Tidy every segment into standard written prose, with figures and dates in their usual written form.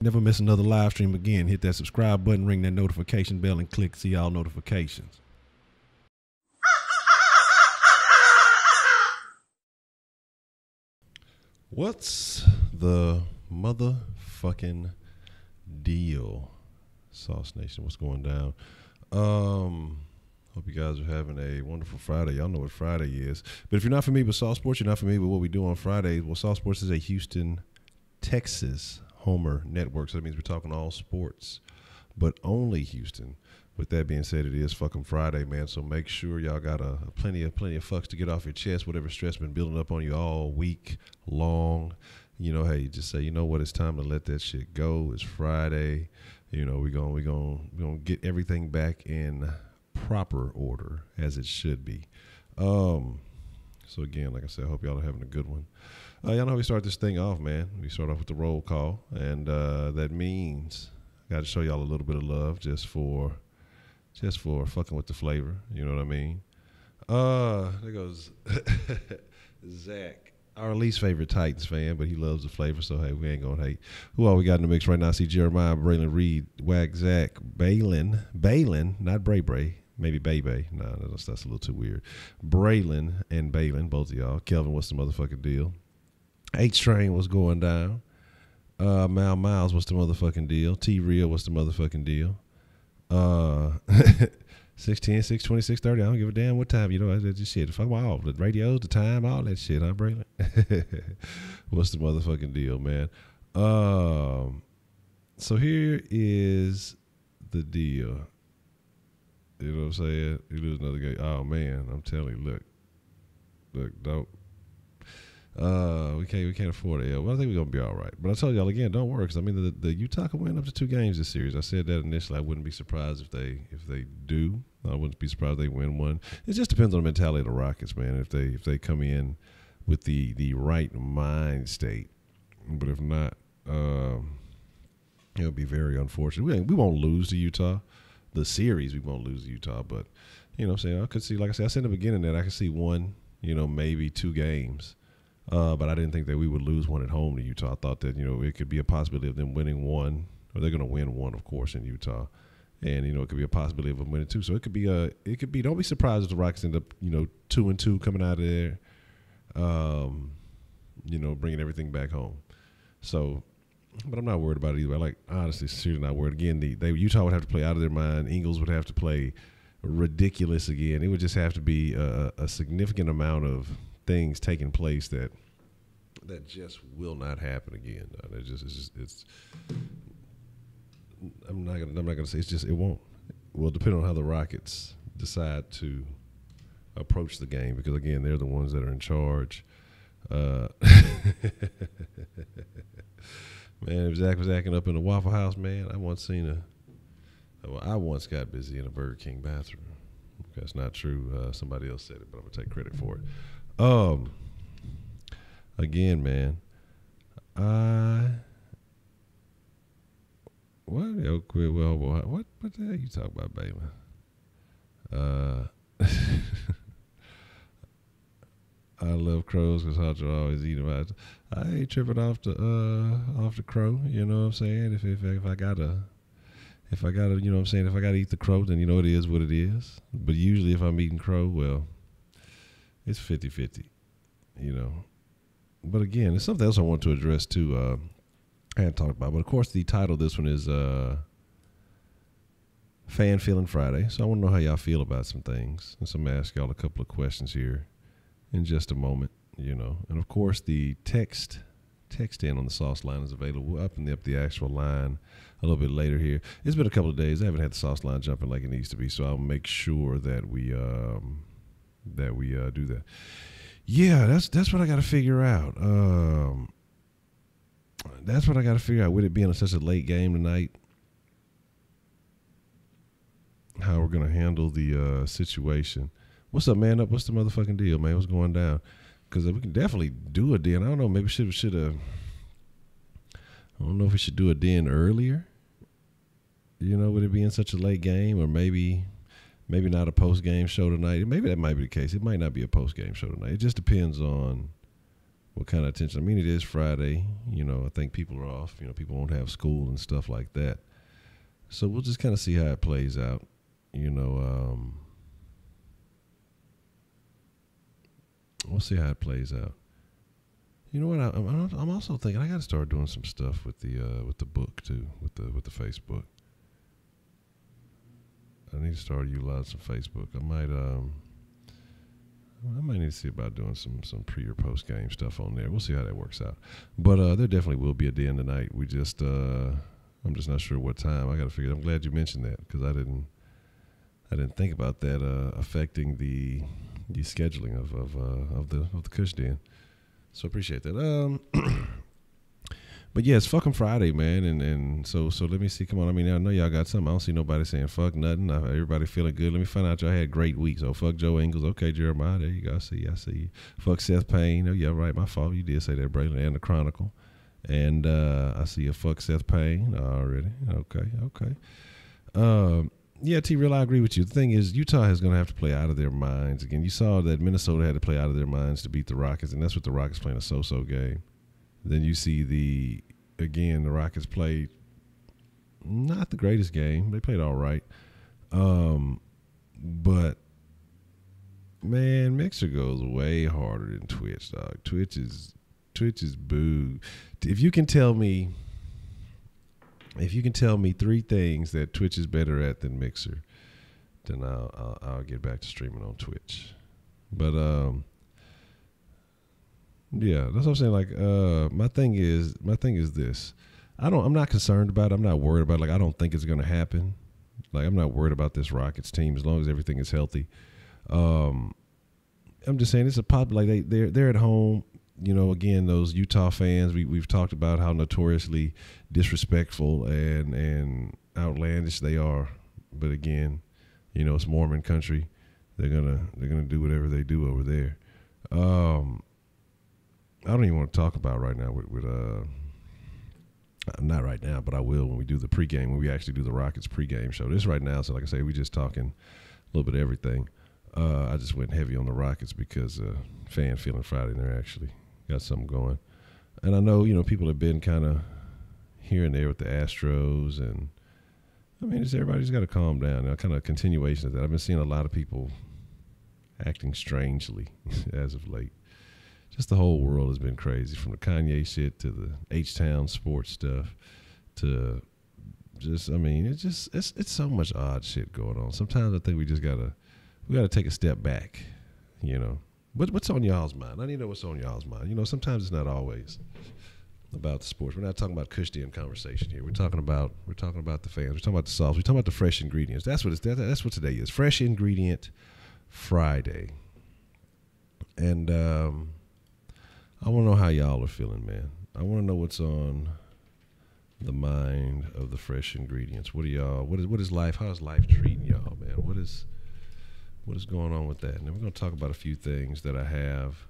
Never miss another live stream again. Hit that subscribe button, ring that notification bell, and click see all notifications. What's the motherfucking deal, Sauce Nation? What's going down? Hope you guys are having a wonderful Friday. Y'all know what Friday is. But if you're not familiar with Sauce Sports, you're not familiar with what we do on Fridays. Well, Sauce Sports is a Houston, Texas Homer network, so that means we're talking all sports, but only Houston. With that being said, it is fucking Friday, man, so make sure y'all got plenty of fucks to get off your chest, whatever stress been building up on you all week long. You know, hey, just say, you know what, it's time to let that shit go. It's Friday. You know, we're gonna get everything back in proper order as it should be. So again, like I said, I hope y'all are having a good one. Y'all know how we start this thing off, man. We start off with the roll call, and that means I got to show y'all a little bit of love just for fucking with the flavor. You know what I mean? There goes Zach, our least favorite Titans fan, but he loves the flavor, so hey, we ain't gonna hate. Who all we got in the mix right now? I see Jeremiah, Braylon Reed, Wag Zach, Balin, not Bray. Maybe Bay. No, that's a little too weird. Braylon and Balin, both of y'all. Kelvin, what's the motherfucking deal? H-Train, what's going down? Mal Miles, what's the motherfucking deal? T-Real, what's the motherfucking deal? 610, 620, 630, I don't give a damn what time, you know, that's just shit. Fuck all, the radios, the time, all that shit, huh, Braylon? What's the motherfucking deal, man? So here is the deal. You know what I'm saying? You lose another game. Oh, man, I'm telling you, look, don't. We can't afford it. Well, I think we're gonna be all right. But I tell y'all again, don't worry, because I mean the Utah can win up to 2 games this series. I said that initially. I wouldn't be surprised if they do. I wouldn't be surprised if they win one. It just depends on the mentality of the Rockets, man. If they come in with the right mind state, but if not, it'll be very unfortunate. We won't lose to Utah. The series we won't lose to Utah, but you know what I'm saying, I could see, like I said in the beginning, that I could see one, you know, maybe 2 games. But I didn't think that we would lose one at home to Utah. I thought that, you know, it could be a possibility of them winning one, or they're going to win one, of course, in Utah. And, you know, it could be a possibility of them winning 2. So it could be, don't be surprised if the Rockets end up, you know, 2-2 coming out of there, you know, bringing everything back home. So, but I'm not worried about it either. I like, honestly, seriously not worried. Again, Utah would have to play out of their mind. Ingles would have to play ridiculous again. It would just have to be a significant amount of things taking place that just will not happen again. I'm not gonna say it won't. Well, depending on how the Rockets decide to approach the game, because again, they're the ones that are in charge. Man, if Zach was acting up in the Waffle House, man, I once got busy in a Burger King bathroom. That's not true. Somebody else said it, but I'm gonna take credit for it. Again, man, what the hell you talk about, baby? I love crows because Honcho always eat them. I ain't tripping off the crow. You know what I'm saying? If I gotta, you know what I'm saying? If I gotta eat the crow, then you know it is what it is. But usually, if I'm eating crow, well, it's 50-50. You know. But again, there's something else I want to address too. I hadn't talked about, but of course, the title of this one is Fan Feeling Friday. So I want to know how y'all feel about some things, and so I'm gonna ask y'all a couple of questions here in just a moment, you know. And of course, the text in on the sauce line is available. Up the actual line a little bit later here. It's been a couple of days. I haven't had the sauce line jumping like it needs to be, so I'll make sure that we do that. Yeah, that's what I got to figure out. That's what I got to figure out. With it being such a late game tonight, how we're gonna handle the situation. What's up, man? What's the motherfucking deal, man? What's going down? Because we can definitely do a den. I don't know. Maybe should have. I don't know if we should do a den earlier. You know, with it being such a late game, or maybe Maybe not a post game show tonight. Maybe that might be the case. It might not be a post game show tonight. It just depends on what kind of attention. I mean, it is Friday. I think people are off. People won't have school and stuff like that. So we'll just kind of see how it plays out. We'll see how it plays out. You know what? I'm also thinking I got to start doing some stuff with the book too, with the Facebook. I need to start utilizing some Facebook. I might need to see about doing some pre or post game stuff on there. We'll see how that works out. But there definitely will be a den tonight. I'm just not sure what time. I got to figure. I'm glad you mentioned that because I didn't think about that affecting the scheduling of the Kush Den. So appreciate that. But yeah, it's fucking Friday, man, and so let me see. Come on, I mean, I know y'all got something. I don't see nobody saying fuck nothing. Everybody feeling good. Let me find out y'all had great weeks. Oh, fuck Joe Ingles. Okay, Jeremiah, there you go. I see you. Fuck Seth Payne. Oh yeah, right, my fault. You did say that, Braylon, and the Chronicle. And I see you. Fuck Seth Payne already. Okay. Yeah, T-Real, I agree with you. The thing is, Utah is going to have to play out of their minds again. You saw that Minnesota had to play out of their minds to beat the Rockets, and that's what the Rockets playing a so-so game. Then you see the Rockets played not the greatest game. They played all right. But, man, Mixer goes way harder than Twitch, dog. Twitch is boo. If you can tell me 3 things that Twitch is better at than Mixer, then I'll get back to streaming on Twitch. But yeah, that's what I'm saying. Like, my thing is this. I'm not concerned about it. I'm not worried about it. Like, I don't think it's gonna happen. Like, I'm not worried about this Rockets team as long as everything is healthy. I'm just saying it's a pop. Like they're at home. Again, those Utah fans, we've talked about how notoriously disrespectful and outlandish they are. But again, it's Mormon country. They're gonna do whatever they do over there. I don't even want to talk about right now with not right now, but I will when we do the pregame, when we actually do the Rockets pregame show. This right now, so like I say, we just talking a little bit of everything. I just went heavy on the Rockets because fan feeling Friday, and they're actually got something going. And I know, people have been kind of here and there with the Astros, and I mean, everybody's got to calm down. Kind of a continuation of that. I've been seeing a lot of people acting strangely as of late. Just the whole world has been crazy, from the Kanye shit to the H-Town sports stuff to just, I mean, it's so much odd shit going on. Sometimes I think we gotta take a step back, What's on y'all's mind? I need to know what's on y'all's mind. Sometimes it's not always about the sports. We're not talking about Kush Den conversation here. We're talking about the fans. We're talking about the sauce. We're talking about the fresh ingredients. That's what that's what today is. Fresh Ingredient Friday. And I want to know how y'all are feeling, man. I want to know what's on the mind of the fresh ingredients. What is life? How is life treating y'all, man? What is going on with that? And then we're going to talk about a few things that I have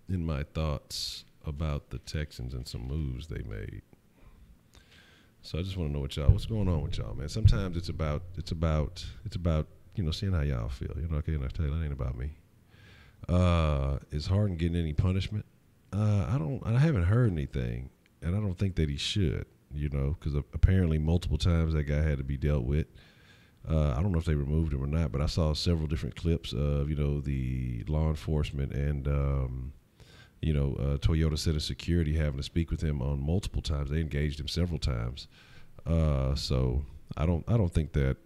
in my thoughts about the Texans and some moves they made. So I just want to know what's going on with y'all, man. Sometimes it's about seeing how y'all feel. Okay, I tell you, that ain't about me. Is Harden getting any punishment? I haven't heard anything, and I don't think that he should, because apparently multiple times that guy had to be dealt with. I don't know if they removed him or not, but I saw several different clips of, the law enforcement and, Toyota Center security having to speak with him on multiple times. They engaged him several times. So I don't think that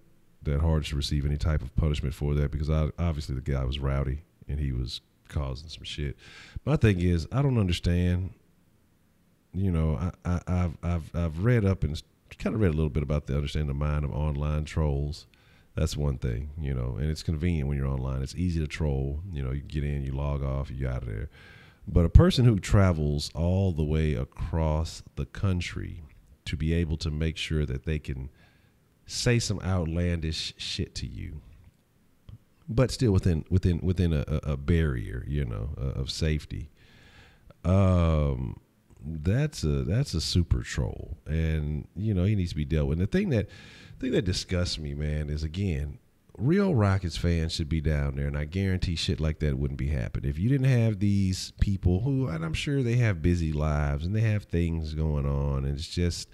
Harden should receive any type of punishment for that, because obviously the guy was rowdy and he was causing some shit. My thing is, I don't understand. I've read up and kind of read a little bit about understanding the mind of online trolls. That's one thing, and it's convenient when you're online. It's easy to troll. You get in, you log off, you out of there. But a person who travels all the way across the country to be able to make sure that they can say some outlandish shit to you, but still within a barrier, of safety. that's a super troll, and he needs to be dealt with. And the thing that disgusts me, man, is again, real Rockets fans should be down there, and I guarantee shit like that wouldn't be happening if you didn't have these people who, and I'm sure they have busy lives and they have things going on, and it's just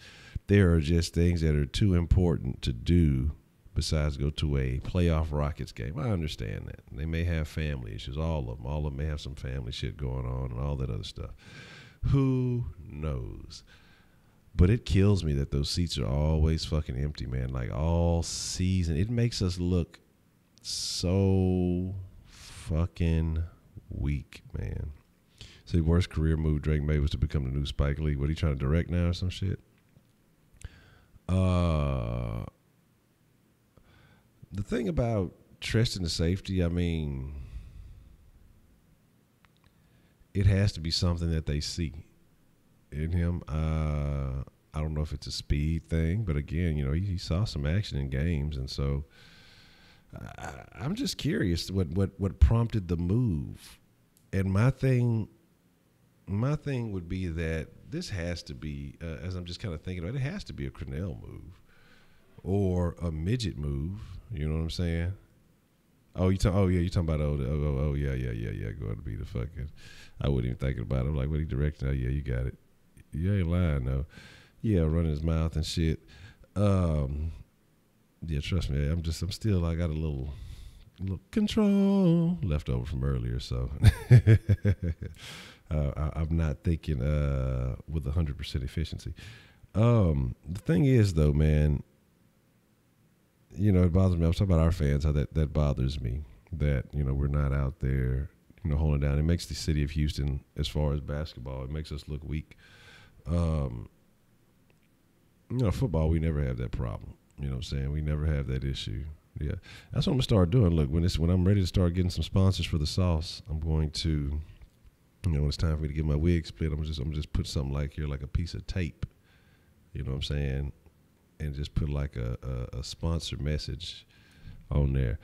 there are just things that are too important to do besides go to a playoff Rockets game. I understand that. They may have family issues, all of them may have some family shit going on and all that other stuff. Who knows? But it kills me that those seats are always fucking empty, man. Like all season. It makes us look so fucking weak, man. So the worst career move Drake made was to become the new Spike Lee. What, are you trying to direct now or some shit? The thing about trusting the safety, I mean, it has to be something that they see in him. I don't know if it's a speed thing, but again, he saw some action in games, and so I'm just curious what prompted the move. And my thing would be that this has to be, as I'm just kind of thinking about it, it has to be a Cornell move or a midget move. You know what I'm saying? Oh, you're talking about yeah. Going to be the fucking. I wasn't even thinking about it. I'm like, what he directing? Oh yeah, you got it. You ain't lying though. Yeah, running his mouth and shit. Yeah, trust me. I got a little control left over from earlier, so I'm not thinking with 100% efficiency. The thing is, though, man, it bothers me. I was talking about our fans, how that bothers me, that, we're not out there, holding down. It makes the city of Houston, as far as basketball, it makes us look weak. Football, we never have that problem. You know what I'm saying? We never have that issue. Yeah. That's what I'm going to start doing. Look, when I'm ready to start getting some sponsors for the sauce, I'm going to, when it's time for me to get my wig split, I'm just put something like here, like a piece of tape. You know what I'm saying? And just put like a sponsor message on there.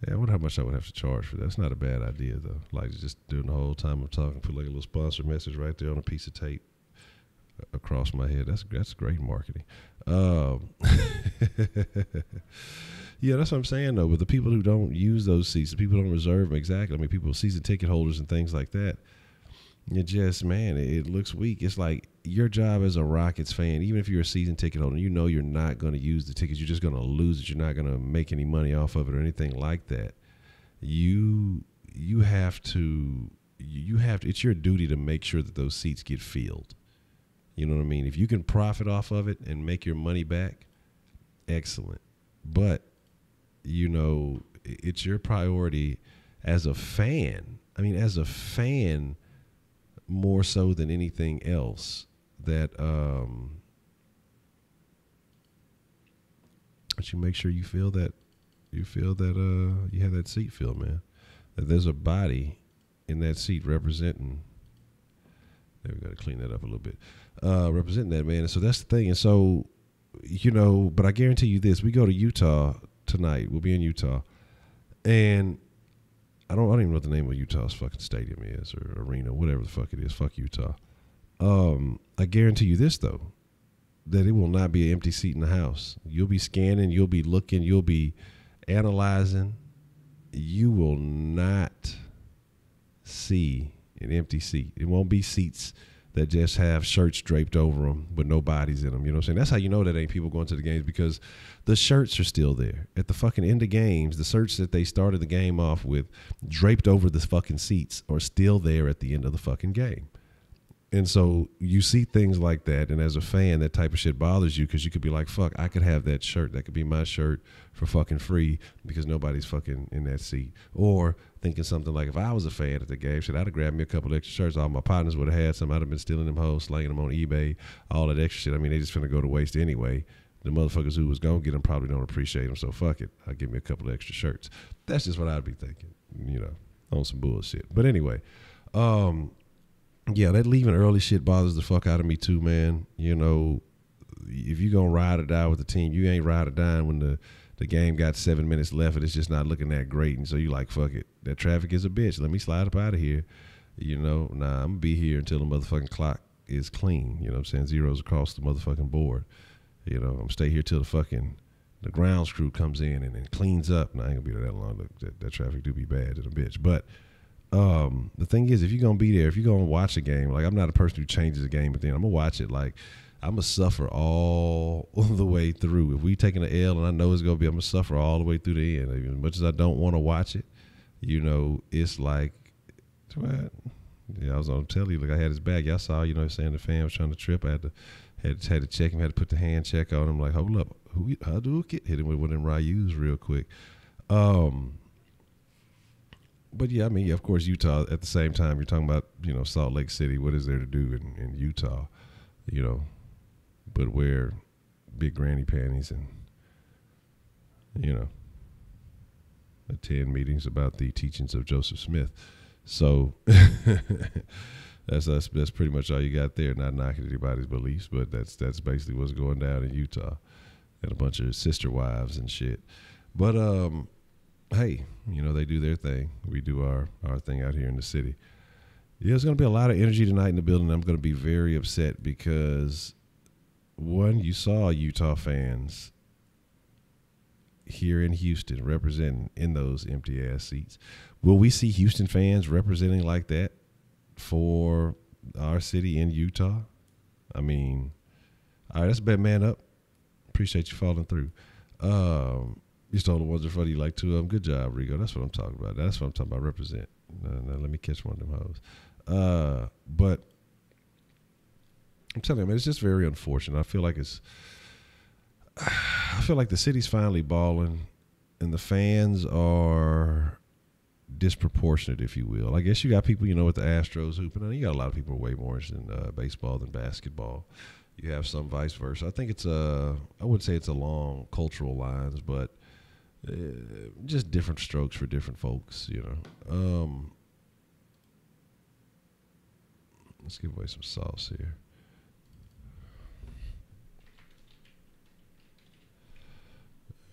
Yeah, I wonder how much I would have to charge for that. That's not a bad idea, though. Like, just during the whole time I'm talking, put like a little sponsor message right there on a piece of tape across my head. That's great marketing. Yeah, that's what I'm saying, though. But the people who don't use those seats, the people who don't reserve them, exactly. I mean, people, season ticket holders and things like that, it just, man, it looks weak. It's like your job as a Rockets fan, even if you're a season ticket holder, you're not going to use the tickets. You're just going to lose it. You're not going to make any money off of it or anything like that. You have to, it's your duty to make sure that those seats get filled. You know what I mean? If you can profit off of it and make your money back, excellent. But, it's your priority as a fan. I mean, as a fan, more so than anything else, that you make sure you feel that you have that seat filled, man. That there's a body in that seat representing. There, we got to clean that up a little bit. Representing that, man. And so that's the thing. And so, but I guarantee you this: we go to Utah tonight. We'll be in Utah, and I don't even know what the name of Utah's fucking stadium is or arena, whatever the fuck it is. Fuck Utah. I guarantee you this, though, that it will not be an empty seat in the house. You'll be scanning, you'll be looking, you'll be analyzing. You will not see an empty seat. It won't be seats that just have shirts draped over them with no bodies in them. You know what I'm saying? That's how you know that ain't people going to the games, because the shirts are still there. At the fucking end of games, the shirts that they started the game off with draped over the fucking seats are still there at the end of the fucking game. And so you see things like that, and as a fan, that type of shit bothers you, because you could be like, fuck, I could have that shirt. That could be my shirt for fucking free because nobody's fucking in that seat. Or thinking something like, if I was a fan at the game, shit, I'd have grabbed me a couple extra shirts. All my partners would have had some. I'd have been stealing them hoes, slanging them on eBay, all that extra shit. I mean, they just finna go to waste anyway. The motherfuckers who was going to get them probably don't appreciate them, so fuck it. I'll give me a couple of extra shirts. That's just what I'd be thinking, on some bullshit. But anyway, yeah, that leaving early shit bothers the fuck out of me too, man. If you gonna ride or die with the team, you ain't ride or die when the game got 7 minutes left and it's just not looking that great. And so you like, fuck it. That traffic is a bitch. Let me slide up out of here. Nah, I'm gonna be here until the motherfucking clock is clean. You know what I'm saying? Zeros across the motherfucking board. You know, I'm stay here till the grounds crew comes in and cleans up. Now, I ain't gonna be there that long. That traffic do be bad to the bitch. But the thing is, if you're gonna be there, if you're gonna watch a game, like I'm not a person who changes a game, but then I'm gonna watch it. Like I'm gonna suffer all the way through. If we taking an L and I know it's gonna be, I'm gonna suffer all the way through the end. As much as I don't want to watch it, you know, it's like, yeah, I was gonna tell you, like I had his back. Y'all saw, you know, saying the fan was trying to trip. I had to check him. Had to put the hand check on him. Like, hold up, how do it hit him with one of them Ryus real quick. But yeah, I mean, yeah, of course, Utah. At the same time, you're talking about, you know, Salt Lake City. What is there to do in Utah, you know, but wear big granny panties and, you know, attend meetings about the teachings of Joseph Smith. So that's pretty much all you got there. Not knocking anybody's beliefs, but that's basically what's going down in Utah, and a bunch of sister wives and shit. But hey, you know, they do their thing. We do our thing out here in the city. Yeah, there's going to be a lot of energy tonight in the building. I'm going to be very upset because, one, you saw Utah fans here in Houston representing in those empty-ass seats. Will we see Houston fans representing like that for our city in Utah? I mean, all right, that's a bet, man up. Appreciate you following through. You stole the ones in front of you like two of them. Good job, Rigo. That's what I'm talking about. That's what I'm talking about. Represent. Now let me catch one of them hoes. But I'm telling you, man, it's just very unfortunate. I feel like the city's finally balling, and the fans are disproportionate, if you will. I guess you got people, you know, with the Astros hooping, and you got a lot of people way more interested in baseball than basketball. You have some vice versa. I think it's I wouldn't say it's along cultural lines, but just different strokes for different folks, you know. Let's give away some sauce here.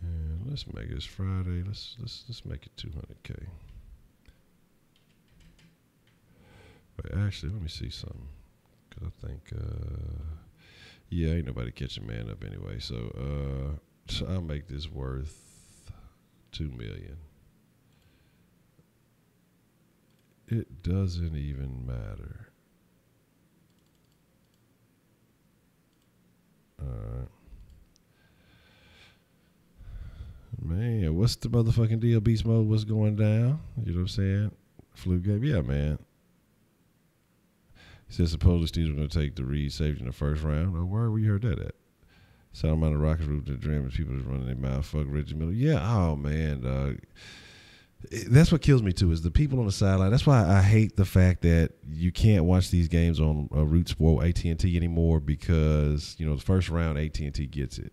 And let's make it Friday. Let's make it 200K. Wait, actually, let me see something. Cause I think, yeah, ain't nobody catching man up anyway. So I'll make this worth $2 million. It doesn't even matter. All right. Man, what's the motherfucking deal, Beast Mode? What's going down? You know what I'm saying? Flu game. Yeah, man. He said supposedly Steve's going to take the Reed safety in the first round. Oh, where you heard that at? Sound on the Rockets route to the dream and people just running their mouth. Fuck Reggie Miller. Yeah, oh, man, dog. That's what kills me, too, is the people on the sideline. That's why I hate the fact that you can't watch these games on Root Sport AT&T anymore because, you know, the first round AT&T gets it.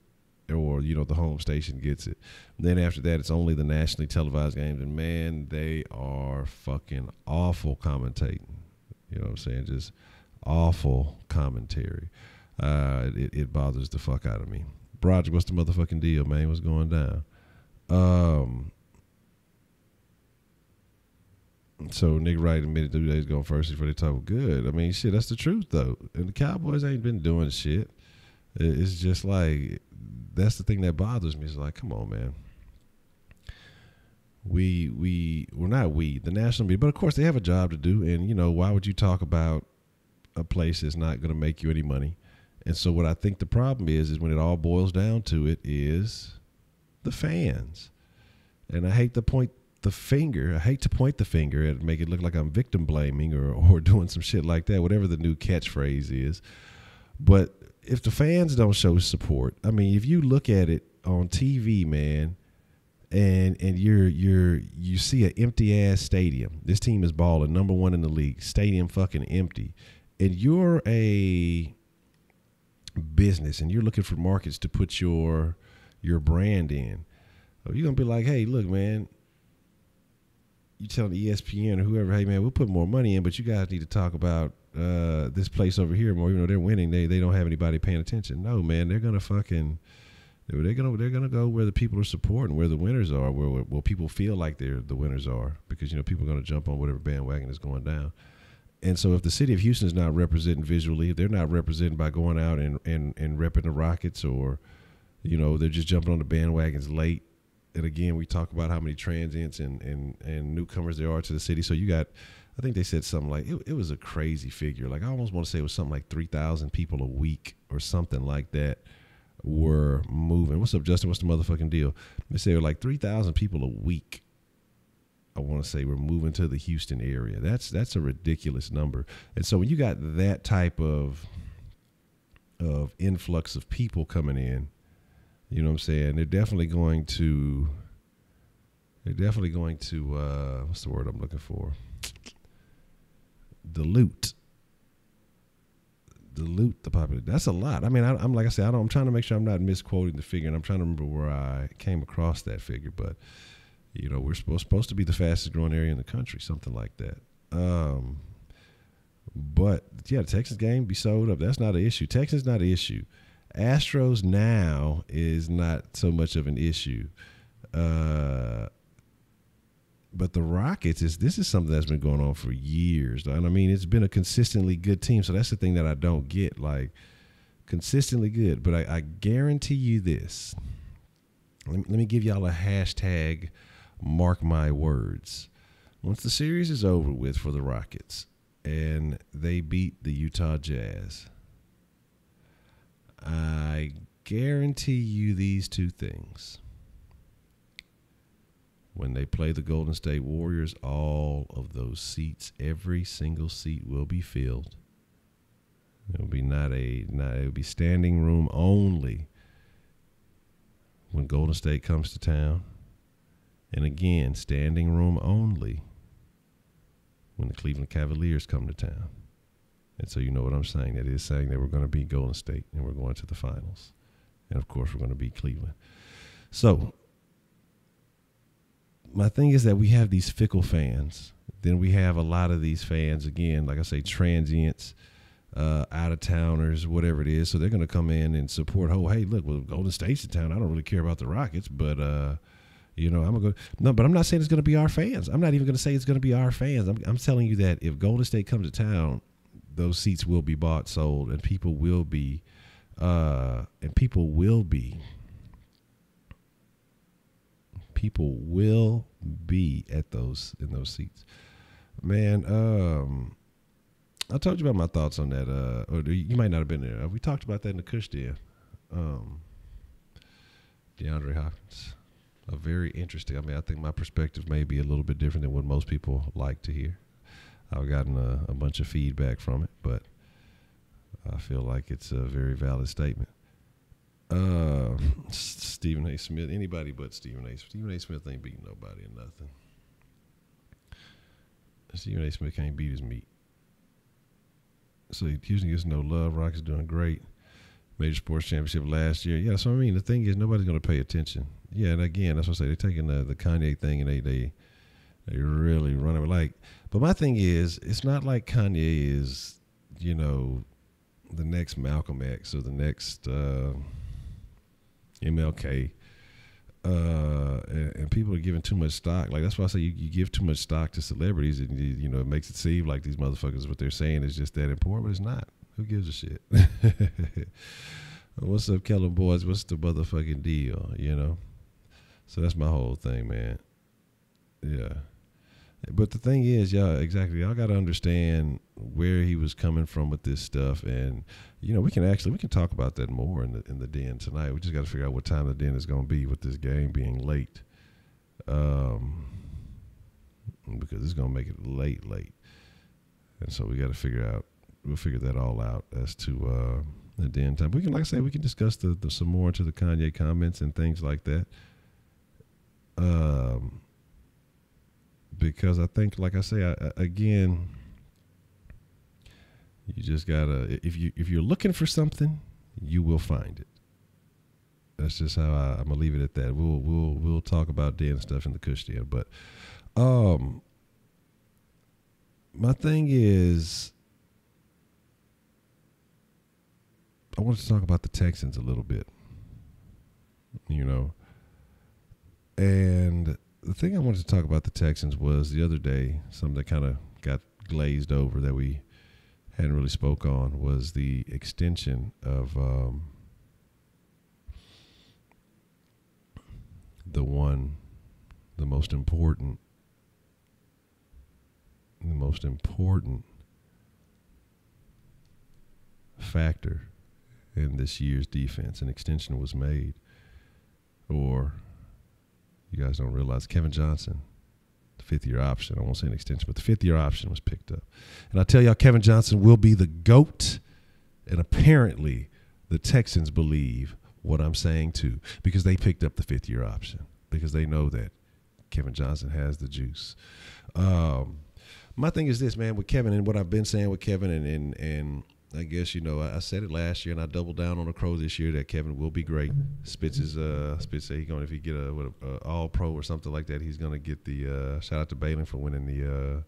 Or, you know, the home station gets it. And then after that, it's only the nationally televised games. And, man, they are fucking awful commentating. You know what I'm saying? Just awful commentary. It bothers the fuck out of me. Broderick, what's the motherfucking deal, man? What's going down? So Nick Wright admitted 2 days ago first before they talk good. I mean, shit, that's the truth, though. And the Cowboys ain't been doing shit. It's just like, that's the thing that bothers me. It's like, come on, man. The national media, but of course they have a job to do. And, you know, why would you talk about a place that's not going to make you any money? And so what I think the problem is when it all boils down to it is the fans. And I hate to point the finger and make it look like I'm victim blaming or doing some shit like that, whatever the new catchphrase is. But if the fans don't show support, I mean, if you look at it on TV, man, and you see an empty ass stadium. This team is balling, number one in the league. Stadium fucking empty, and you're a business and you're looking for markets to put your brand in. You're gonna be like, hey, look, man. You telling ESPN or whoever, hey man, we'll put more money in, but you guys need to talk about this place over here more. You know, they're winning. They don't have anybody paying attention. No, man, they're gonna go where the people are supporting, where the winners are, where people feel like the winners are, because, you know, people are gonna jump on whatever bandwagon is going down. And so if the city of Houston is not representing visually, if they're not represented by going out and repping the Rockets, or, they're just jumping on the bandwagons late. And again, we talk about how many transients and newcomers there are to the city. So you got, I think they said something like, it was a crazy figure. Like I almost want to say it was something like 3,000 people a week or something like that were moving. What's up, Justin? What's the motherfucking deal? They say like 3,000 people a week, I want to say, we're moving to the Houston area. That's a ridiculous number. And so when you got that type of influx of people coming in, you know what I'm saying? They're definitely going to what's the word I'm looking for? Dilute the population. That's a lot. I mean, I'm like I said, I'm trying to make sure I'm not misquoting the figure, and I'm trying to remember where I came across that figure. But we're supposed to be the fastest growing area in the country, something like that. But yeah, the Texas game be sold up. That's not an issue. Texas not an issue. Astros now is not so much of an issue. But the Rockets this is something that's been going on for years. And I mean, it's been a consistently good team. So that's the thing that I don't get, like consistently good. But I guarantee you this. Let me give y'all a hashtag, mark my words. Once the series is over with for the Rockets and they beat the Utah Jazz, I guarantee you these two things. When they play the Golden State Warriors, all of those seats, every single seat will be filled. It will be it will be standing room only when Golden State comes to town. And again, standing room only when the Cleveland Cavaliers come to town. And so you know what I'm saying. That is saying that we're going to beat Golden State and we're going to the finals. And, of course, we're going to beat Cleveland. So my thing is that we have these fickle fans. Then we have a lot of these fans, again, like I say, transients, out-of-towners, whatever it is. So they're going to come in and support, hey, look, well, Golden State's in town. I don't really care about the Rockets, but I'm going to go. No, but I'm not saying it's going to be our fans. I'm not even going to say it's going to be our fans. I'm telling you that if Golden State comes to town, those seats will be bought, sold, and people will be at in those seats. Man, I told you about my thoughts on that, or you might not have been there. We talked about that in the Kush Den. DeAndre Hopkins, a very interesting. I mean, I think my perspective may be a little bit different than what most people like to hear. I've gotten a bunch of feedback from it, but I feel like it's a very valid statement. Stephen A. Smith, anybody but Stephen A. Stephen A. Smith ain't beating nobody or nothing. Stephen A. Smith can't beat his meat. So Houston gets no love. Rockets doing great. Major sports championship last year. Yeah, so I mean, the thing is, nobody's going to pay attention. Yeah, and again, that's what I say. They're taking the Kanye thing and they really run it like. But my thing is, it's not like Kanye is, the next Malcolm X or the next MLK. And people are giving too much stock. Like, that's why I say you give too much stock to celebrities, and it makes it seem like these motherfuckers, what they're saying is just that important, but it's not. Who gives a shit? What's up, Kellen boys? What's the motherfucking deal? So that's my whole thing, man. Yeah. But the thing is, y'all got to understand where he was coming from with this stuff, and we can talk about that more in the den tonight. We just got to figure out what time the den is going to be with this game being late, because it's going to make it late, and so we got to we'll figure that all out as to the den time. We can, like I say, we can discuss the some more into the Kanye comments and things like that. Because I think, like I say, again, you just gotta, if you're looking for something, you will find it. That's just how I'm gonna leave it at that. We'll talk about den stuff in the Kush Den, but my thing is, I wanted to talk about the Texans a little bit, and the thing I wanted to talk about the Texans was the other day, something that kind of got glazed over that we hadn't really spoke on was the extension of the most important factor in this year's defense. An extension was made, or you guys don't realize Kevin Johnson, the fifth-year option. I won't say an extension, but the fifth-year option was picked up. And I tell y'all, Kevin Johnson will be the GOAT, and apparently the Texans believe what I'm saying too, because they picked up the fifth-year option, because they know that Kevin Johnson has the juice. My thing is this, man, with Kevin, and what I've been saying with Kevin, and I guess, I said it last year, and I doubled down on the Crow this year that Kevin will be great. Spitz say if he get a All-Pro or something like that, he's gonna get the shout out to Balin for winning the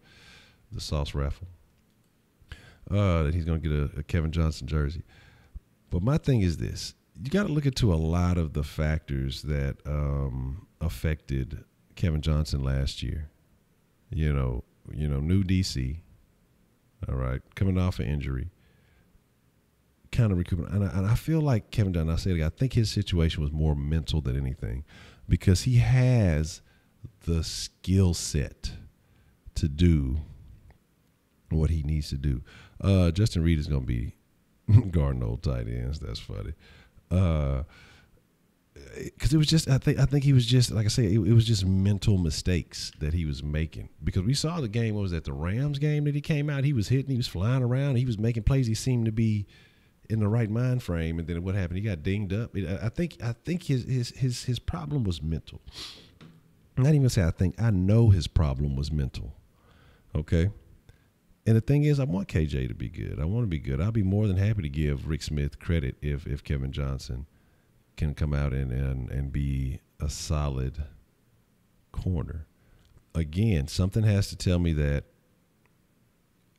sauce raffle. That he's gonna get a Kevin Johnson jersey. But my thing is this: you got to look into a lot of the factors that affected Kevin Johnson last year. New DC, all right, coming off an injury, kind of recuperating. And I feel like Kevin Johnson, I think his situation was more mental than anything, because he has the skill set to do what he needs to do. Justin Reed is going to be guarding old tight ends. That's funny. Because it was just, I think he was just, like I say, it was just mental mistakes that he was making. Because we saw the game, what was that, the Rams game that he came out, he was hitting, he was flying around, he was making plays, he seemed to be in the right mind frame, and then what happened? He got dinged up. I think his problem was mental. Not even say I know his problem was mental. Okay? And the thing is, I want KJ to be good. I want to be good. I'll be more than happy to give Rick Smith credit if Kevin Johnson can come out and be a solid corner. Again, something has to tell me that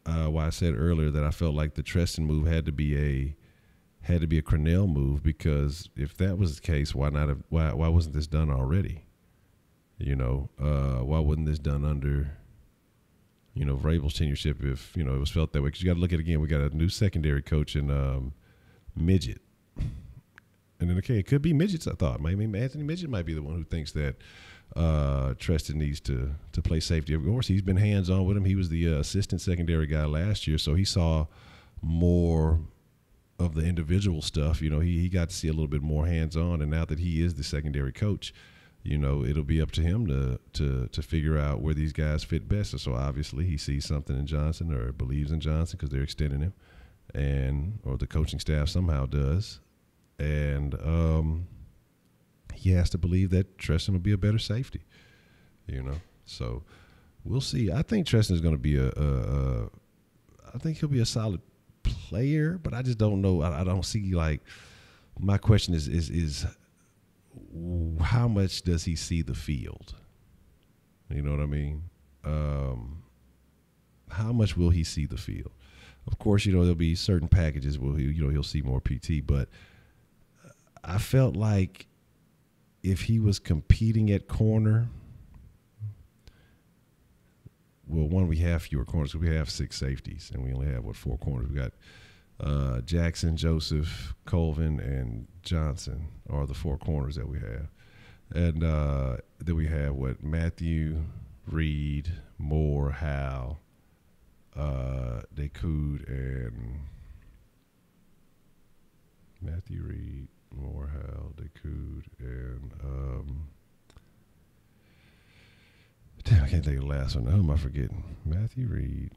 why I said earlier that I felt like the Treston move had to be a Cornell move, because if that was the case, why wasn't this done already? Why wasn't this done under Vrabel's tenureship if it was felt that way? Because you got to look at it again. We got a new secondary coach in Midget. And then, okay, it could be Midgets, I thought. Maybe Anthony Midget might be the one who thinks that Treston needs to play safety. Of course, he's been hands-on with him. He was the assistant secondary guy last year, so he saw more of the individual stuff. He got to see a little bit more hands-on, and now that he is the secondary coach, it'll be up to him to figure out where these guys fit best. So obviously he sees something in Johnson, or believes in Johnson because they're extending him, or the coaching staff somehow does. And he has to believe that Treston will be a better safety, So we'll see. I think Treston is going to be I think he'll be a solid player, but I just don't know. I don't see, like, my question is how much does he see the field? You know what I mean? How much will he see the field? Of course, there'll be certain packages where he'll see more PT, but I felt like if he was competing at corner, well, one, we have fewer corners. We have 6 safeties, and we only have, 4 corners. We got Jackson, Joseph, Colvin, and Johnson are the 4 corners that we have. And then we have, Matthew, Reed, Moore, Howe, Decoud, and Matthew Reed, Moore, Howe, Decoud, and damn, I can't think of the last one. Who am I forgetting? Matthew Reed,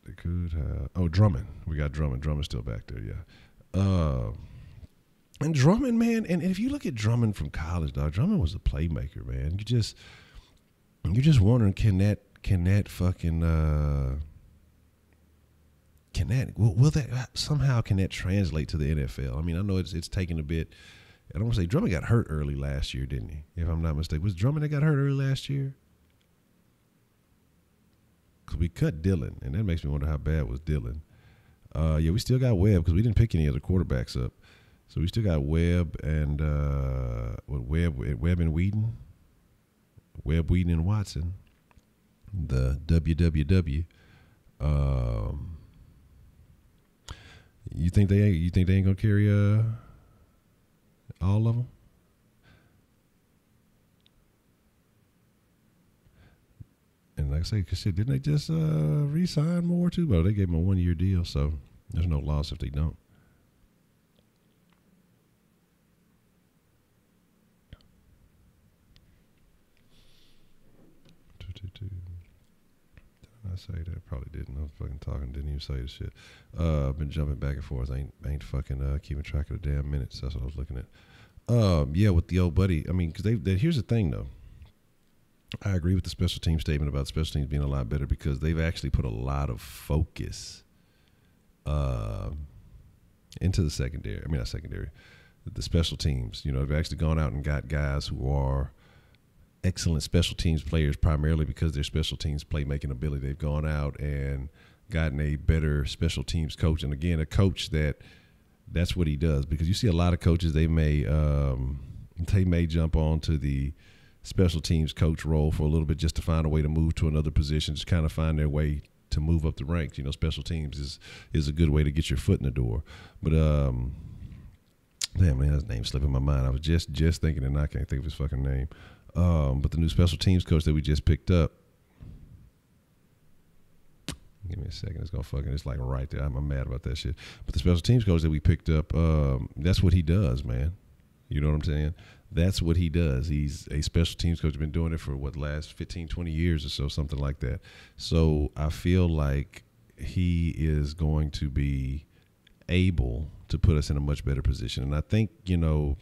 Decoud, Howe. Oh, Drummond. We got Drummond. Drummond's still back there, yeah. And Drummond, man, and if you look at Drummond from college, dog, Drummond was a playmaker, man. You're just wondering, can that fucking will that somehow can that translate to the NFL? I mean, I know it's taken a bit. I don't want to say Drummond got hurt early last year, didn't he? If I'm not mistaken, was Drummond that got hurt early last year? Because we cut Dillon, and that makes me wonder how bad was Dillon. Yeah, we still got Webb because we didn't pick any other quarterbacks up, so we still got Webb and Webb and Whedon, Webb, Whedon, and Watson, the WWW. You think they ain't gonna carry all of them? And like I say, cause shit, didn't they just re-sign more too? But they gave them a 1-year deal, so there's no loss if they don't. I say that? Probably didn't. I was fucking talking. Didn't even say the shit. I've been jumping back and forth. I ain't fucking keeping track of the damn minutes. That's what I was looking at. Yeah, with the old buddy. I mean, because here's the thing though. I agree with the special team statement about special teams being a lot better because they've actually put a lot of focus into the secondary. I mean, not secondary. The special teams. You know, they've actually gone out and got guys who are excellent special teams players primarily because their special teams playmaking ability. They've gone out and gotten a better special teams coach. And again, a coach that's what he does, because you see a lot of coaches, they may jump on to the special teams coach role for a little bit just to find a way to move to another position, just kind of find their way to move up the ranks. You know, special teams is a good way to get your foot in the door. But damn, man, his name's slipping my mind. I was just thinking, and I can't think of his fucking name. But the new special teams coach that we just picked up, give me a second, it's like right there. I'm mad about that shit. But the special teams coach that we picked up, that's what he does, man. You know what I'm saying? That's what he does. He's a special teams coach. Been doing it for the last 15, 20 years or so, something like that. So I feel like he is going to be able to put us in a much better position. And I think, you know,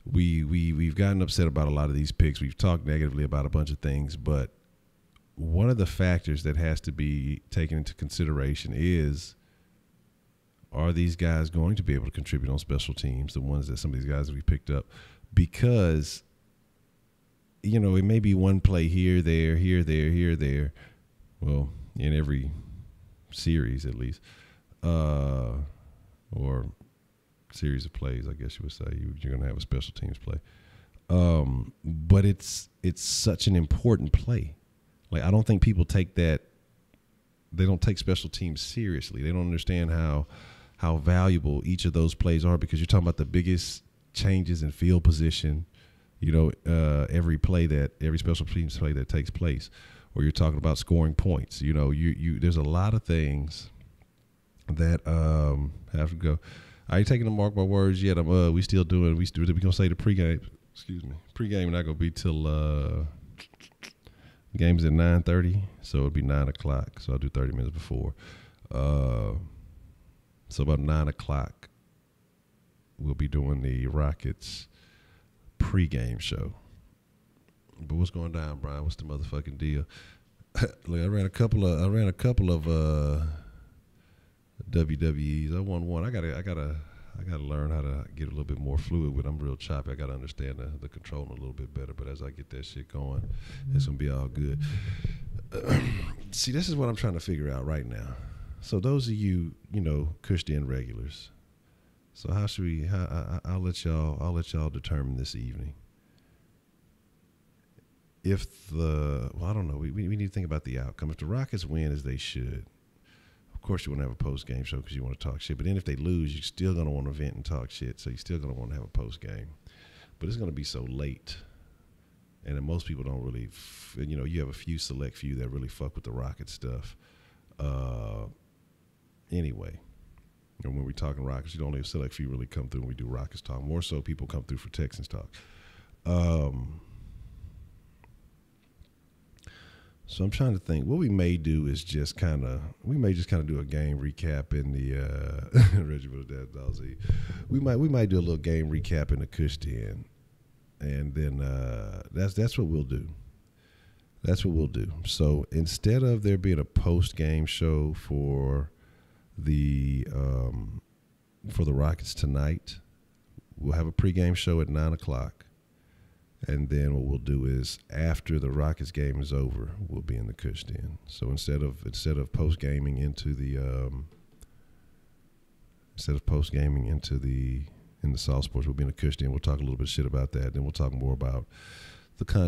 we've gotten upset about a lot of these picks. We've talked negatively about a bunch of things, but one of the factors that has to be taken into consideration is, are these guys going to be able to contribute on special teams, the ones that some of these guys that we picked up? Because, you know, it may be one play here, there. Well, in every series at least, or series of plays, I guess you would say. You're going to have a special teams play. But it's such an important play. Like, I don't think people take that. They don't take special teams seriously. They don't understand how valuable each of those plays are, because you're talking about the biggest changes in field position, you know, every special teams play that takes place, or you're talking about scoring points. You know, there's a lot of things that have to go. I ain't taking the mark by words yet. We still doing. We gonna say the pregame. Excuse me. Pregame not gonna be till the game's at 9:30, so it'll be 9 o'clock. So I'll do 30 minutes before. So about 9 o'clock, we'll be doing the Rockets pregame show. But what's going down, Brian? What's the motherfucking deal? Look, I ran a couple of WWEs. I won one. I gotta learn how to get a little bit more fluid with it. I'm real choppy. I gotta understand the controlling a little bit better. But as I get that shit going, it's gonna be all good. See, this is what I'm trying to figure out right now. So those of you know, Christian regulars. So how should we? I'll let y'all determine this evening. I don't know. We need to think about the outcome. If the Rockets win as they should, of course you want to have a post-game show because you want to talk shit. But then if they lose, you're still going to want to vent and talk shit. So you're still going to want to have a post-game. But it's going to be so late. And then most people don't really, you have a select few that really fuck with the Rockets stuff. Anyway, when we're talking Rockets, you only a select few really come through when we do Rockets talk. More so people come through for Texans talk. So I'm trying to think. What we may do is just kind of do a game recap in the Regiment of Dad. We might do a little game recap in the Kush Den, and then that's what we'll do. That's what we'll do. So instead of there being a post game show for the Rockets tonight, we'll have a pregame show at 9 o'clock. And then what we'll do is after the Rockets game is over, we'll be in the Kush Den. So instead of post gaming into the in the South Sports, we'll be in the Kush Den. We'll talk a little bit of shit about that. Then we'll talk more about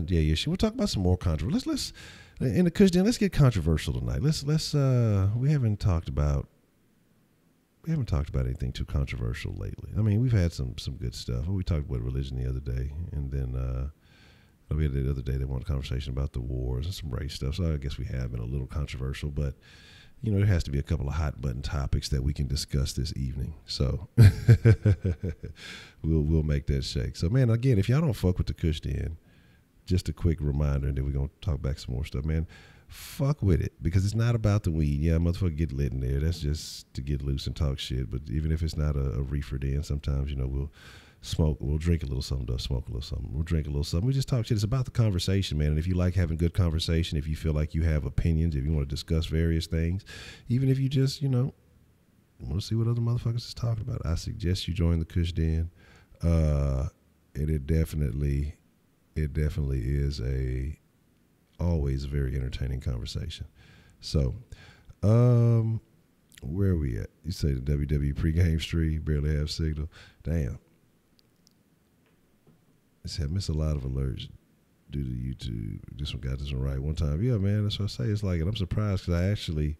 Yeah. We'll talk about some more controversy. Let's in the Kush Den. Let's get controversial tonight. Let's we haven't talked about anything too controversial lately. I mean, we've had some good stuff. We talked about religion the other day, and then we had the other day they wanted a conversation about the wars and some race stuff. So I guess we have been a little controversial, but there has to be a couple of hot button topics that we can discuss this evening. So we'll make that shake. So man, again, if y'all don't fuck with the Kush Den, just a quick reminder, and then we're gonna talk back some more stuff, man. Fuck with it, because it's not about the weed. Yeah, motherfucker get lit in there. That's just to get loose and talk shit. But even if it's not a reefer den, sometimes, we'll smoke, we'll drink a little something, smoke a little something, we'll drink a little something. We just talk shit. It's about the conversation, man. And if you like having good conversation, if you feel like you have opinions, if you want to discuss various things, even if you just, want to see what other motherfuckers is talking about, I suggest you join the Kush Den. And it definitely is always a very entertaining conversation. So, where are we at? You say the WWE pregame stream, barely have signal. Damn. I missed a lot of alerts due to YouTube. This one got this one right one time. Yeah, man, that's what I say. It's like, and I'm surprised because I actually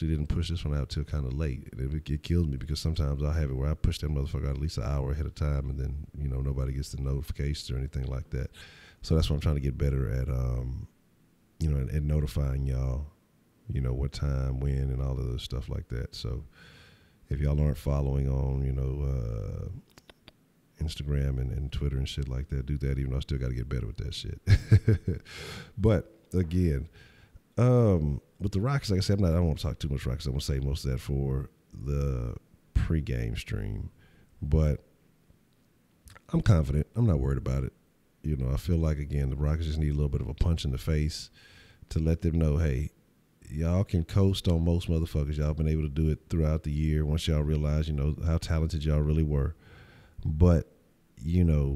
didn't push this one out till kind of late. It kills me because sometimes I'll have it where I push that motherfucker out at least an hour ahead of time, and then nobody gets the notifications or anything like that. So that's what I'm trying to get better at, and notifying y'all, what time, when, and all of those stuff like that. So if y'all aren't following on, Instagram and Twitter and shit like that, do that, even though I still got to get better with that shit. But again, with the Rockets, like I said, I don't want to talk too much Rockets. I'm going to save most of that for the pregame stream. But I'm confident. I'm not worried about it. I feel like, again, the Rockets just need a little bit of a punch in the face to let them know, hey, y'all can coast on most motherfuckers. Y'all been able to do it throughout the year once y'all realize, how talented y'all really were. But,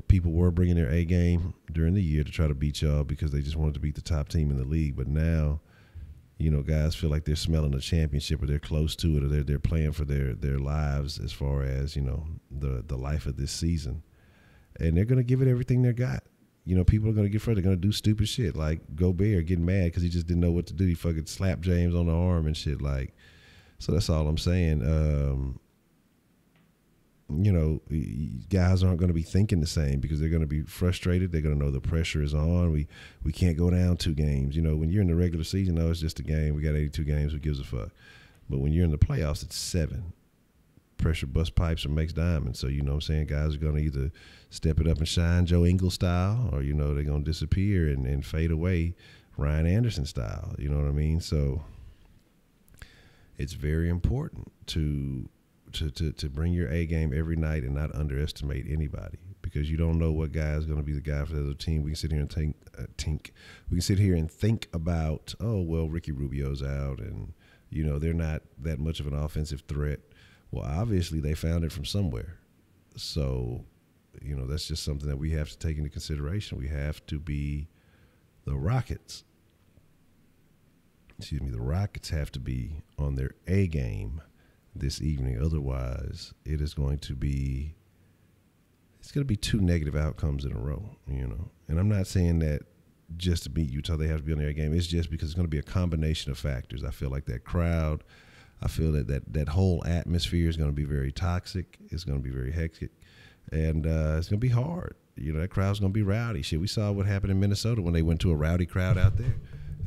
people were bringing their A game during the year to try to beat y'all because they just wanted to beat the top team in the league. But now, guys feel like they're smelling a championship, or they're close to it, or they're playing for their lives as far as, the life of this season. And they're going to give it everything they got. People are going to get frustrated. They're going to do stupid shit like Gobert getting mad because he just didn't know what to do. He fucking slapped James on the arm and shit. So that's all I'm saying. Guys aren't going to be thinking the same because they're going to be frustrated. They're going to know the pressure is on. We can't go down 2 games. When you're in the regular season, it's just a game. We got 82 games. Who gives a fuck? But when you're in the playoffs, it's 7. Pressure bust pipes or makes diamonds. So, guys are going to either step it up and shine Joe Ingles style, or, they're going to disappear and fade away Ryan Anderson style. You know what I mean? So it's very important to bring your A game every night and not underestimate anybody, because you don't know what guy is going to be the guy for the other team. We can sit here and we can sit here and think about, oh, well, Ricky Rubio's out and, they're not that much of an offensive threat. Well, obviously they found it from somewhere. So, that's just something that we have to take into consideration. We have to be the Rockets. The Rockets have to be on their A game this evening. Otherwise, it's going to be 2 negative outcomes in a row, And I'm not saying that just to beat Utah, they have to be on their A game. It's just because it's going to be a combination of factors. I feel like that crowd, I feel that whole atmosphere is going to be very toxic. It's going to be very hectic. And it's going to be hard. That crowd's going to be rowdy. Shit, we saw what happened in Minnesota when they went to a rowdy crowd out there.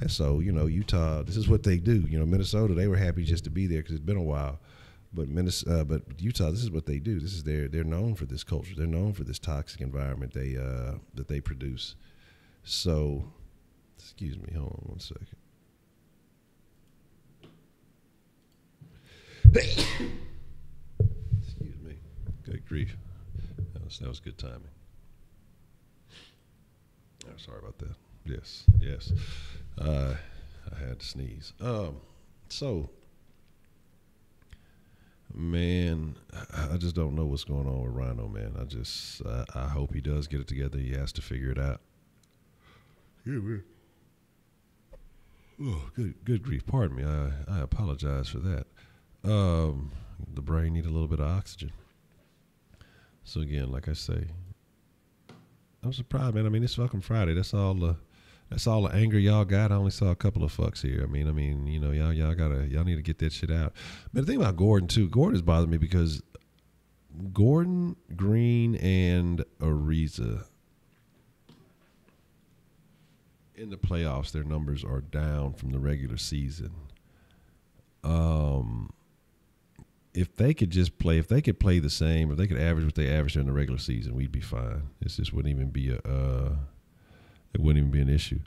And so, Utah, this is what they do. Minnesota, they were happy just to be there because it's been a while. But Utah, this is what they do. They're known for this culture. They're known for this toxic environment that they produce. So, excuse me, hold on one second. Excuse me. Good grief. That was good timing. Oh, sorry about that. Yes. I had to sneeze. So, man, I just don't know what's going on with Rhino, man. I hope he does get it together. He has to figure it out. Yeah, man. Oh, good grief. Pardon me. I apologize for that. The brain needs a little bit of oxygen. So again, like I say, I'm surprised, man. I mean, it's fucking Friday. That's all the anger y'all got. I only saw a couple of fucks here. You know, y'all need to get that shit out. But the thing about Gordon too, Gordon has bothered me because Gordon, Green, and Ariza in the playoffs, their numbers are down from the regular season. If they could just play, if they could play the same, if they could average what they averaged in the regular season, we'd be fine. It just wouldn't even be it wouldn't even be an issue.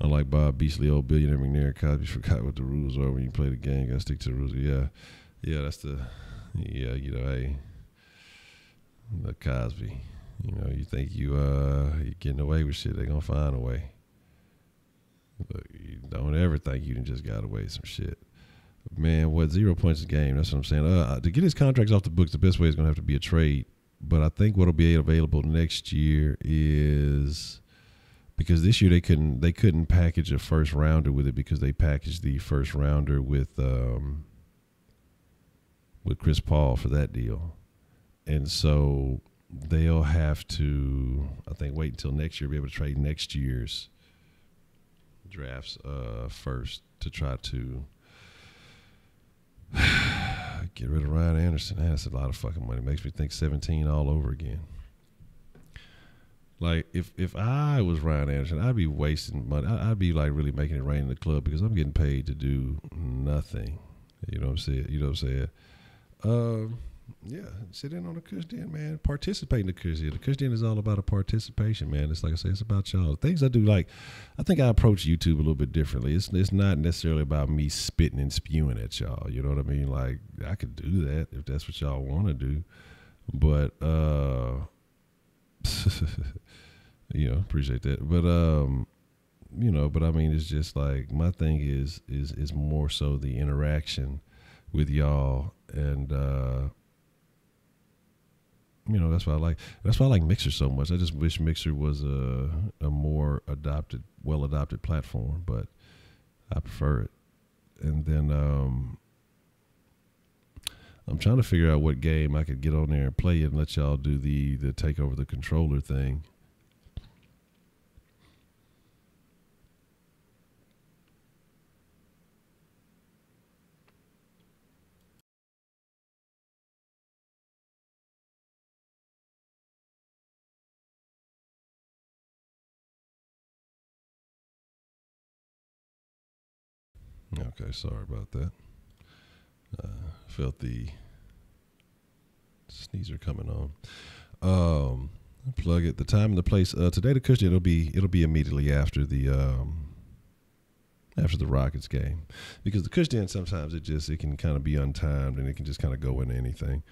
Unlike Bob Beasley, old billionaire McNair, Cosby forgot what the rules are when you play the game. Got to stick to the rules. Yeah, that's you know, hey, the Cosby. You know, you think you're getting away with shit, they're gonna find a way. But you don't ever think you just got away with some shit. Man, 0 points a game? That's what I'm saying. To get his contracts off the books, the best way is going to have to be a trade. But I think what'll be available next year is, because this year they couldn't package a first rounder with it because they packaged the first rounder with Chris Paul for that deal, and so they'll have to, I think, wait until next year to be able to trade next year's drafts first to try to get rid of Ryan Anderson. That's a lot of fucking money. Makes me think 17 all over again. Like, if I was Ryan Anderson, I'd be wasting money. I'd be like really making it rain in the club because I'm getting paid to do nothing. You know what I'm saying? Yeah, sit in on the Kush Den, man. Participate in the Kush Den. The Kush Den is all about a participation, man. It's like I say, it's about y'all. The things I do, like, I think I approach YouTube a little bit differently. It's not necessarily about me spitting and spewing at y'all. You know what I mean? Like, I could do that if that's what y'all want to do. But, you know, appreciate that. But, you know, but I mean, it's just like, my thing is more so the interaction with y'all. And, you know, that's why I like Mixer so much. I just wish Mixer was a more well adopted platform, but I prefer it. And then I'm trying to figure out what game I could get on there and play it and let y'all do the take over the controller thing. Okay, sorry about that. Felt the sneezer coming on. Plug it. The time and the place. Today the Kush Den, it'll be immediately after the Rockets game, because the Kush Den sometimes it can kind of be untimed and it can just kind of go into anything.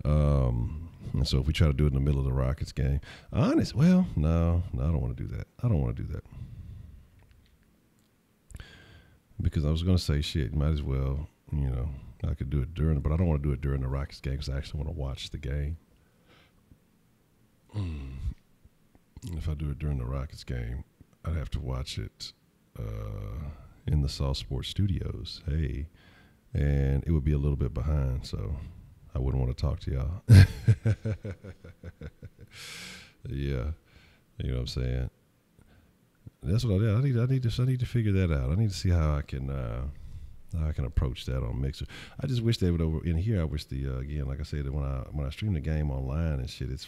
And so if we try to do it in the middle of the Rockets game, no, I don't want to do that. I don't want to do that. Because I was going to say, shit, you might as well, you know, I could do it during, but I don't want to do it during the Rockets game because I actually want to watch the game. If I do it during the Rockets game, I'd have to watch it in the Sauce Sports Studios. Hey, and it would be a little bit behind, so I wouldn't want to talk to y'all. Yeah, you know what I'm saying. That's what I did. I need to figure that out. I need to see how I can approach that on Mixer. I just wish they would over in here. I wish again, like I said, when I stream the game online and shit, it's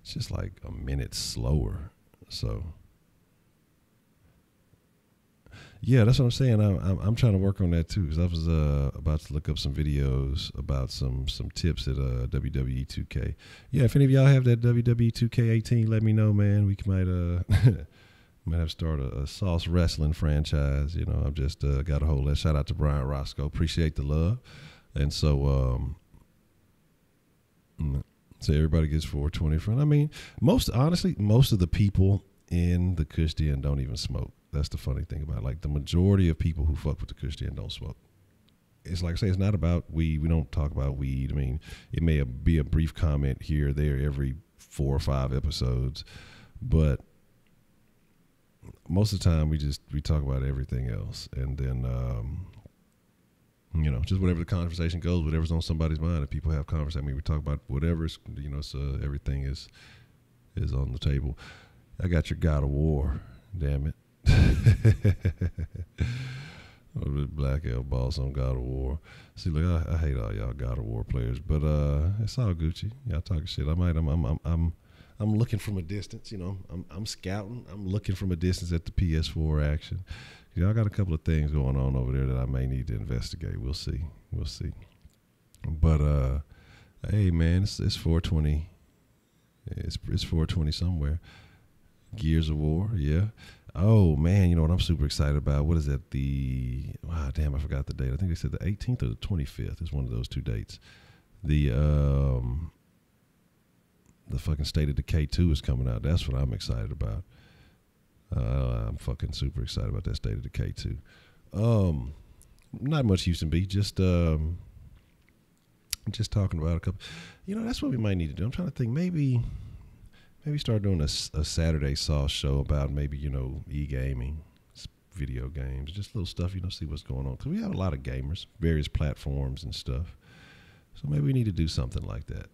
just like a minute slower. So yeah, that's what I'm saying. I'm trying to work on that too, because I was about to look up some videos about some tips at WWE 2K. Yeah, if any of y'all have that WWE 2K18, let me know, man. We might might have to start a Sauce Wrestling franchise. You know, I've just got a hold of that. Shout out to Brian Roscoe. Appreciate the love. And so everybody gets 420 from. I mean, most of the people in the Kush Den don't even smoke. That's the funny thing about it. Like, the majority of people who fuck with the Kush Den don't smoke. It's like I say, it's not about weed. We don't talk about weed. I mean, it may be a brief comment here or there every 4 or 5 episodes, but most of the time we talk about everything else. And then, you know, just whatever the conversation goes, whatever's on somebody's mind. If people have conversation, I mean, we talk about whatever's, you know, so everything is is on the table. I got your God of War. Damn it. Black L boss on God of War. See, look, I hate all y'all God of War players, but it's all Gucci. Y'all talking shit. I'm looking from a distance. You know, I'm scouting. I'm looking from a distance at the PS4 action. Y'all got a couple of things going on over there that I may need to investigate. We'll see. But hey, man, it's 420. It's 420 somewhere. Gears of War, yeah. Oh man, you know what I'm super excited about? What is that? I forgot the date. I think they said the 18th or the 25th is one of those two dates. The fucking State of Decay 2 is coming out. That's what I'm excited about. I'm fucking super excited about that State of Decay 2. Not much Houston beat. Just talking about a couple. You know, that's what we might need to do. I'm trying to think. Maybe start doing a Saturday Sauce show about maybe, you know, e-gaming, video games, just little stuff, you know, see what's going on. Because we have a lot of gamers, various platforms and stuff. So maybe we need to do something like that.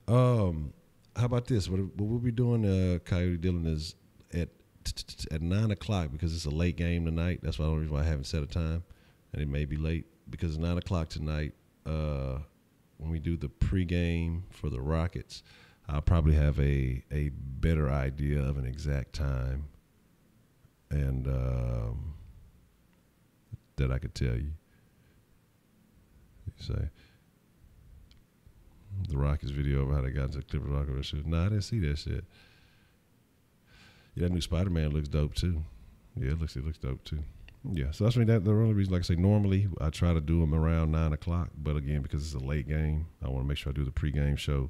How about this? What we'll be doing, Coyote Dylan, is at 9 o'clock, because it's a late game tonight. That's the only reason why I haven't set a time. And it may be late, because it's 9 o'clock tonight. When we do the pregame for the Rockets, I'll probably have a better idea of an exact time, and that I could tell you. You say the Rockets video of how they got into the Clippers Rockets shit. No, I didn't see that shit. Yeah, that new Spider-Man looks dope too. Yeah, it looks dope too. Yeah, so that's the only reason. Like I say, normally I try to do them around 9 o'clock, but again, because it's a late game, I want to make sure I do the pregame show.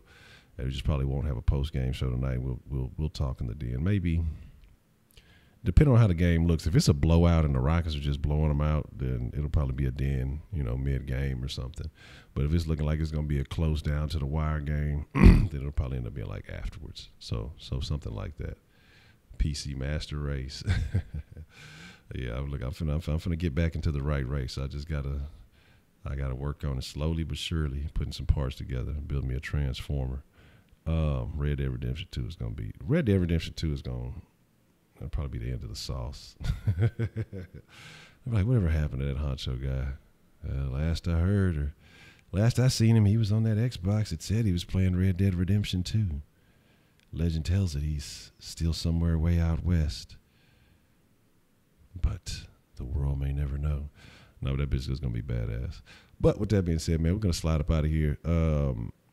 And we just probably won't have a post-game show tonight. We'll talk in the den. Maybe, depending on how the game looks, if it's a blowout and the Rockets are just blowing them out, then it'll probably be a den, you know, mid-game or something. But if it's looking like it's going to be a close down to the wire game, then it'll probably end up being like afterwards. So something like that. PC Master Race. Yeah, I'm finna get back into the right race. I gotta work on it slowly but surely, putting some parts together and build me a transformer. Red Dead Redemption 2 is going to be... Red Dead Redemption 2 is going to probably be the end of the sauce. I'm like, whatever happened to that Honcho guy? Last I heard, or last I seen him, he was on that Xbox. It said he was playing Red Dead Redemption 2. Legend tells it he's still somewhere way out west. But the world may never know. No, that bitch is going to be badass. But with that being said, man, we're going to slide up out of here.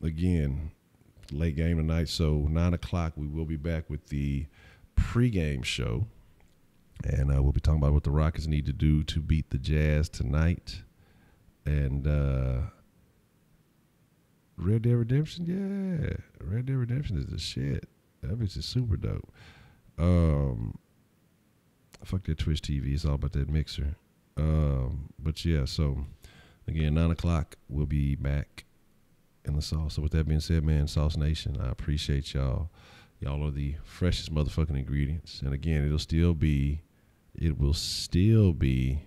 Again... late game tonight, so 9 o'clock we will be back with the pregame show, and we'll be talking about what the Rockets need to do to beat the Jazz tonight. And Red Dead Redemption, yeah, Red Dead Redemption is the shit. That bitch is super dope. Fuck that Twitch TV, it's all about that mixer. But yeah, so again, 9 o'clock we'll be back in the sauce. So with that being said, man, Sauce Nation, I appreciate y'all. Y'all are the freshest motherfucking ingredients. And again, it will still be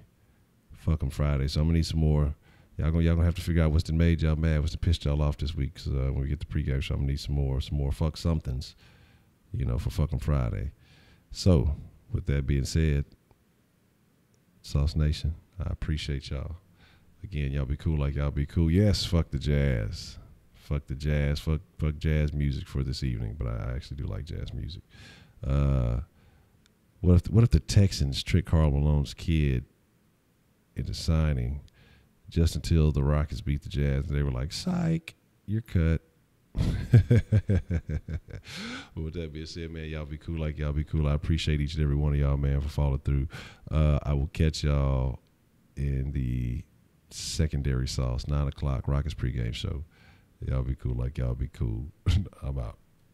fucking Friday. So I'm gonna need some more. Y'all gonna have to figure out what's that made y'all mad, what's that pissed y'all off this week. Cause when we get the pregame show, I'm gonna need some more fuck somethings, you know, for fucking Friday. So with that being said, Sauce Nation, I appreciate y'all. Again, y'all be cool like y'all be cool. Yes, fuck the Jazz. Fuck the Jazz. Fuck jazz music for this evening. But I actually do like jazz music. What if the Texans trick Karl Malone's kid into signing just until the Rockets beat the Jazz? And they were like, psych, you're cut. But with that being said, man, y'all be cool like y'all be cool. I appreciate each and every one of y'all, man, for following through. I will catch y'all in the secondary sauce, 9 o'clock, Rockets pregame show. Y'all be cool like y'all be cool. I'm out.